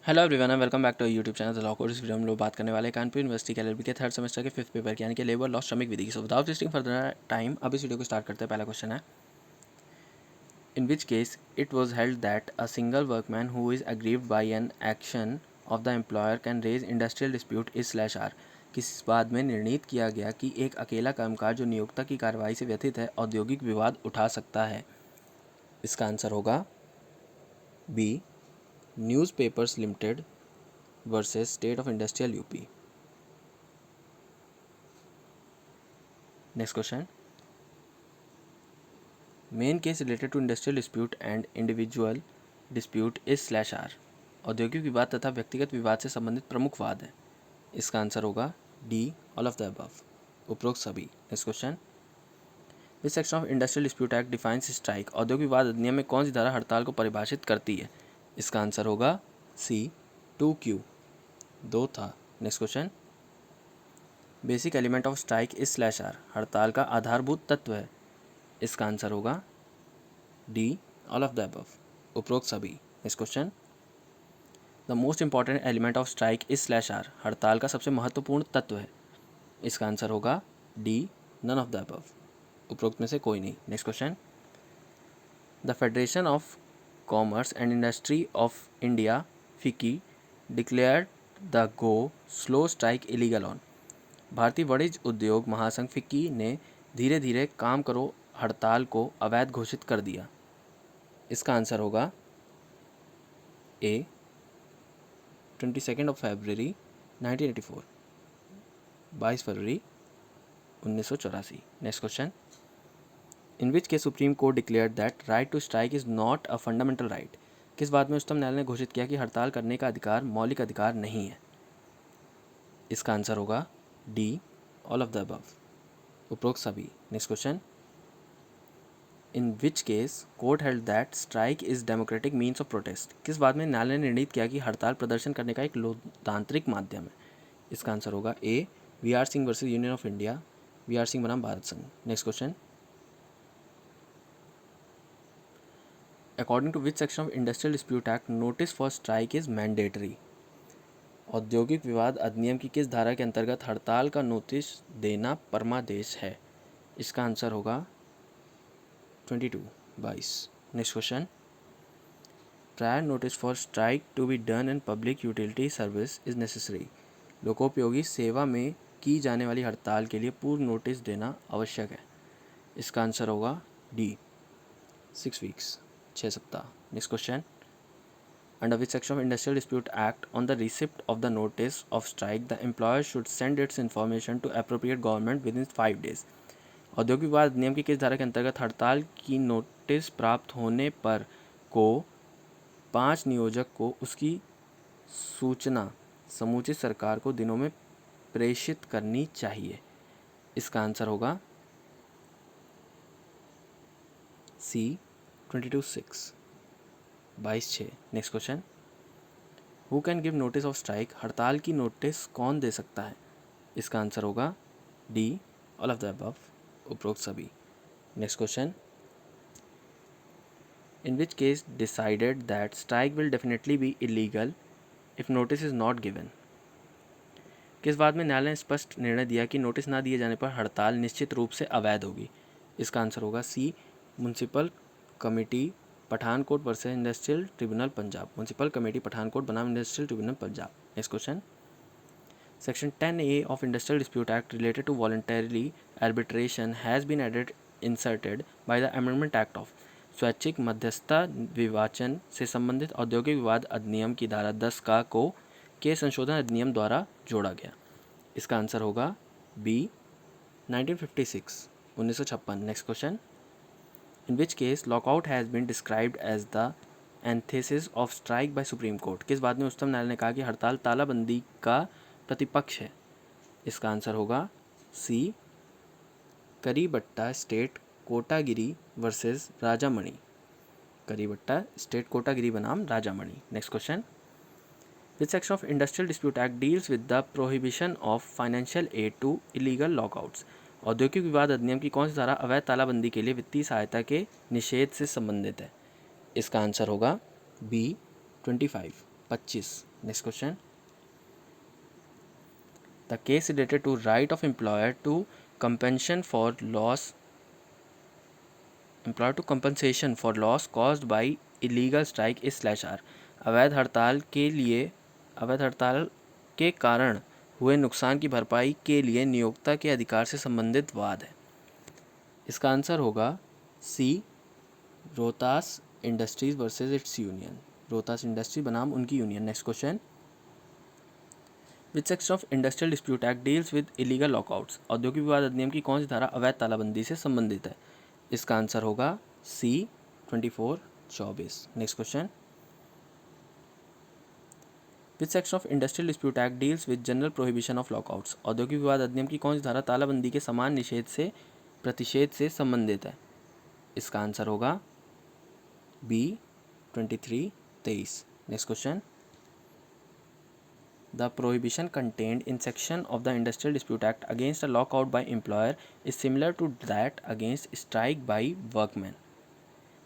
Hello everyone and welcome back to YouTube channel the law course. इस video में हम लोग बात करने वाले हैं कानपुर यूनिवर्सिटी के एलएलबी के थर्ड सेमेस्टर के फिफ्थ पेपर यानी कि लेबर लॉ श्रमिक विधि की। So without wasting further time अब इस वीडियो को स्टार्ट करते हैं। पहला क्वेश्चन है, in which case it was held that a single workman who is aggrieved by an action of the employer can raise industrial dispute is slash are. किस बात में निर्णित किया गया कि एक अकेला कर्मकार जो नियोक्ता की कार्रवाई से व्यथित है औद्योगिक विवाद उठा सकता है। इसका आंसर होगा B, newspapers limited versus state of industrial UP. Next question, main case related to industrial dispute and individual dispute is slash are. औद्योगिक विवाद तथा व्यक्तिगत विवाद से संबंधित प्रमुख वाद है। इसका आंसर होगा D, all of the above, उपरोक्त सभी। Next question, which section of industrial dispute act defines strike. औद्योगिक विवाद अधिनियम में कौन सी धारा हड़ताल को परिभाषित करती है। इसका आंसर होगा सी, 2Q, 2 था। Next question, basic element of strike is slash are. हड़ताल का आधारभूत तत्व है। इसका आंसर होगा D, all of the above, उपरोक्त सभी। Next question, the most important element of strike is slash are. हड़ताल का सबसे महत्वपूर्ण तत्व है। इसका आंसर होगा D, none of the above, उपरोक्त में से कोई नहीं। Next question, the federation of commerce and industry of India FICCI declared the go slow strike illegal on. भारतीय वाणिज्य उद्योग महासंघ फिक्की ने धीरे धीरे काम करो हड़ताल को अवैध घोषित कर दिया। इसका आंसर होगा ए, 22 फरवरी 1984, 22 फरवरी 1984। Next question, in which case Supreme Court declared that right to strike is not a fundamental right. किस बात में उच्चतम न्यायालय ने घोषित किया कि हड़ताल करने का अधिकार मौलिक अधिकार नहीं है। इसका आंसर होगा D, all of the above, उपरोक्त सभी। Next question, in which case court held that strike is democratic means of protest. किस बात में न्यायालय ने निर्णित किया कि हड़ताल प्रदर्शन करने का एक लोकतांत्रिक माध्यम है। इसका आंसर होगा A, V R. Singh versus Union of India, V R. Singh बनाम भारत संघ। Next question, according to which section of industrial dispute act notice for strike is mandatory. औद्योगिक विवाद अधिनियम की किस धारा के अंतर्गत हड़ताल का नोटिस देना परमादेश है। इसका आंसर होगा 22। Next question, prior notice for strike to be done in public utility service is necessary. लोकोपयोगी सेवा में की जाने वाली हड़ताल के लिए पूर्व नोटिस देना आवश्यक है। इसका आंसर होगा डी, 6 वीक्स, 6 सप्ताह। Next question, under which section of industrial dispute act on the receipt of the notice of strike the employer should send its information to appropriate government within 5 days. औद्योगिक विवाद नियम की किस धारा के अंतर्गत हड़ताल की नोटिस प्राप्त होने पर को 5 नियोजक को उसकी सूचना समूचित सरकार को दिनों में प्रेषित करनी चाहिए। इसका आंसर होगा सी, 22/6, 22/6। Next question, who can give notice of strike. हड़ताल की नोटिस कौन दे सकता है। इसका आंसर होगा D, all of the above, उपरोक्त सभी। Next question, in which case decided that strike will definitely be illegal if notice is not given. किस बात में न्यायालय ने स्पष्ट निर्णय दिया कि नोटिस ना दिए जाने पर हड़ताल निश्चित रूप से अवैध होगी। इसका आंसर होगा C, municipal committee Pathankot versus industrial tribunal Punjab, municipal committee Pathankot बनाम industrial tribunal Punjab. Next question, section 10A of industrial dispute act related to voluntary arbitration has been added inserted by the amendment act of. स्वैच्छिक मध्यस्थता विवाचन से संबंधित औद्योगिक विवाद अधिनियम की धारा 10 का को के संशोधन अधिनियम द्वारा जोड़ा गया। इसका आंसर होगा B, 1956, 1956। Next question, in which case lockout has been described as the antithesis of strike by Supreme Court. किस बात में उच्चतम न्यायालय ने कहा कि हड़ताल तालाबंदी का प्रतिपक्ष है। इसका आंसर होगा C, Kairbetta estate Kotagiri versus Rajamani, Kairbetta estate Kotagiri बनाम Rajamani. Next question, which section of industrial dispute act deals with the prohibition of financial aid to illegal lockouts. औद्योगिक विवाद अधिनियम की कौन सी धारा अवैध तालाबंदी के लिए वित्तीय सहायता के निषेध से संबंधित है। इसका आंसर होगा B, 25। 25। Next question, the case related to right of employer to compensation for loss caused by illegal strike is slash are. अवैध हड़ताल के कारण हुए नुकसान की भरपाई के लिए नियोक्ता के अधिकार से संबंधित वाद है। इसका आंसर होगा C, Rohtas industries versus its union. Rohtas industry बनाम उनकी union. Next question, which section of industrial dispute act deals with illegal lockouts. औद्योगिक विवाद अधिनियम की कौन सी धारा अवैध तालाबंदी से संबंधित है? इसका आंसर होगा सी, 2424। Next question, which section of industrial dispute act deals with general prohibition of lockouts. औद्योगिक विवाद अधिनियम की कौन सी धारा तालाबंदी के समान प्रतिषेध से संबंधित है? इसका आंसर होगा B, 2323। Next question, the prohibition contained in section of the industrial dispute act against a lockout by employer is similar to that against strike by workman.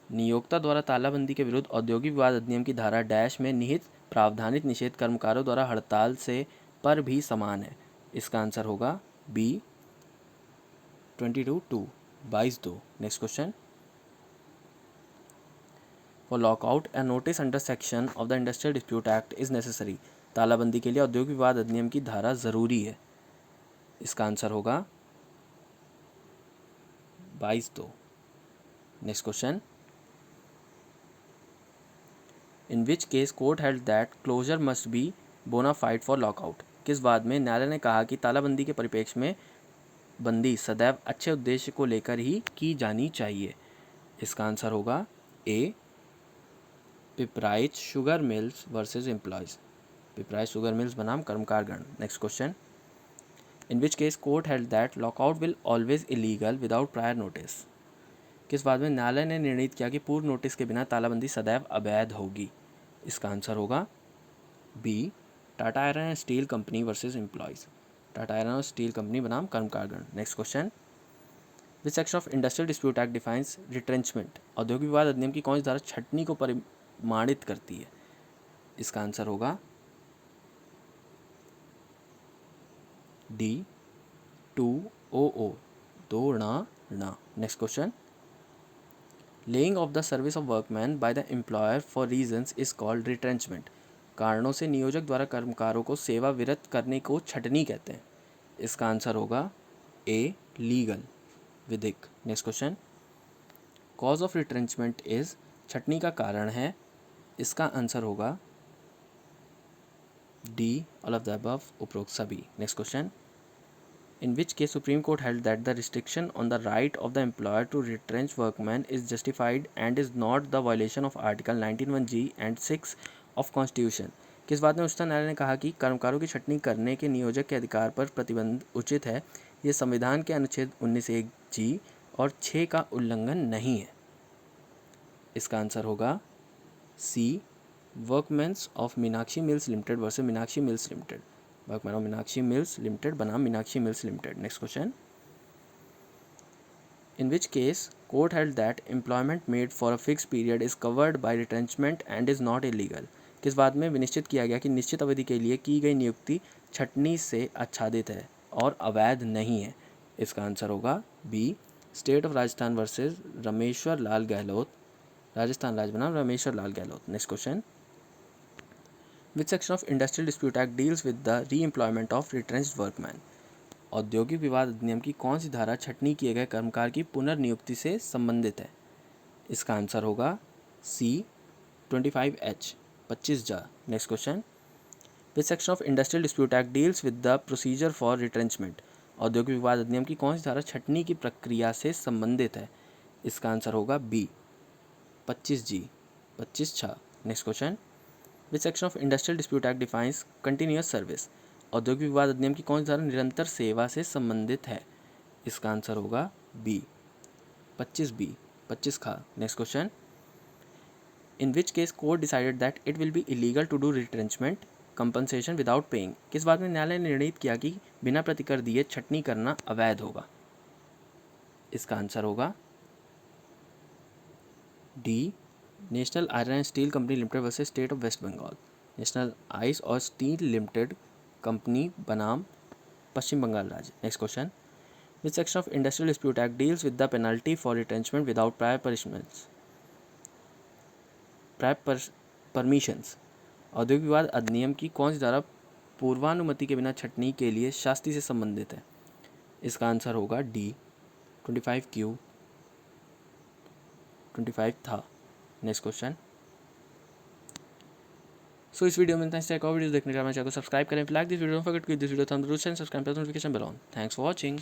नियोक्ता द्वारा तालाबंदी के विरुद्ध औद्योगिक विवाद अधिनियम की धारा डैश में निहित प्रावधानित निषेध कर्मकारों द्वारा हड़ताल से पर भी समान है। इसका आंसर होगा B, 22-2, 22-2। Next question, for lockout a notice under section of the industrial dispute act is necessary. तालाबंदी के लिए औद्योगिक विवाद अधिनियम की धारा जरूरी है। इसका आंसर होगा 22-2। Next question, in which case court held that closure must be bona fide for lockout. किस वाद में न्यायालय ने कहा कि तालाबंदी के परिप्रेक्ष्य में बंदी सदैव अच्छे उद्देश्य को लेकर ही की जानी चाहिए? इसका आंसर होगा A, Pipraich sugar mills versus employees. Pipraich sugar mills बनाम कर्मकारगण। Next question, in which case court held that lockout will always illegal without prior notice. किस बात में न्यायालय ने निर्णित किया कि पूर्व नोटिस के बिना तालाबंदी सदैव अवैध होगी? इसका आंसर होगा B, Tata iron and steel company versus employees. Tata iron और स्टील कंपनी बनाम कर्मकारगण। Next question, which section of industrial dispute act defines retrenchment. औद्योगिक विवाद अधिनियम की कौन सी धारा छटनी को परिमाणित करती है? इसका आंसर होगा डी, 200, दो णा। Next question, laying of the service of workman by the employer for reasons is called retrenchment. कारणों से नियोजक द्वारा कर्मकारों को सेवा विरत करने को छटनी कहते हैं। इसका आंसर होगा ए, लीगल, विधिक। Next question, cause of retrenchment is, छटनी का कारण है। इसका आंसर होगा D, all of the above, उपरोक्त सभी। Next question, in which case Supreme Court held that the restriction on the right of the employer to retrench workmen is justified and is not the violation of Article 19(1)(g) and 6 of Constitution। किस बात में उच्चतम न्यायालय ने कहा कि कर्मकारों की छटनी करने के नियोजक के अधिकार पर प्रतिबंध उचित है, ये संविधान के अनुच्छेद 19(1)(g) और 6 का उल्लंघन नहीं है? इसका आंसर होगा C, workmens of Meenakshi mills limited versus Meenakshi mills limited. Workman of Meenakshi mills limited बनाम Meenakshi mills limited. Next question, in which case court held that employment made for a fix period is covered by retrenchment and is not illegal. किस बात में विनिश्चित किया गया कि निश्चित अवधि के लिए की गई नियुक्ति छटनी से आच्छादित है और अवैध नहीं है? इसका आंसर होगा B, state of Rajasthan versus Rameshwar Lal Gehlot. Rajasthan राज्य बनाम Rameshwar Lal Gehlot. Next question, which section of industrial dispute act deals with the reemployment of retrenched workman. औद्योगिक विवाद अधिनियम की कौन सी धारा छटनी किए गए कर्मकार की पुनर्नियुक्ति से संबंधित है? इसका आंसर होगा सी, 25H, 25 next question, which section of industrial dispute act deals with the procedure for retrenchment. औद्योगिक विवाद अधिनियम की कौन सी धारा छटनी की प्रक्रिया से संबंधित है? इसका आंसर होगा B, 25G, 25 next question, which section of industrial dispute act defines continuous service. औद्योगिक विवाद अधिनियम की कौन सी धारा निरंतर सेवा से संबंधित है? इसका आंसर होगा B, 25B, 25 next question, in which case court decided that it will be illegal to do retrenchment compensation without paying. किस बात में न्यायालय ने निर्णित किया कि बिना प्रतिकर दिए छटनी करना अवैध होगा? इसका आंसर होगा D, national iron and steel company limited versus state of West Bengal. National ice और स्टील लिमिटेड कंपनी बनाम पश्चिम बंगाल राज्य। Next question, which section of industrial dispute act deals with the penalty for retrenchment without permissions. औद्योगिक विवाद अधिनियम की कौन सी धारा पूर्वानुमति के बिना छटनी के लिए शास्ति से संबंधित है? इसका आंसर होगा डी 25Q 25 था। नेक्स्ट क्वेश्चन, सो इस वीडियो में इतना ही। एक और वीडियो देखने के लिए हमारे चैनल को सब्सक्राइब करें। Like this video, don't forget to give this video thumbs up and subscribe the notification bell on. Thanks for watching.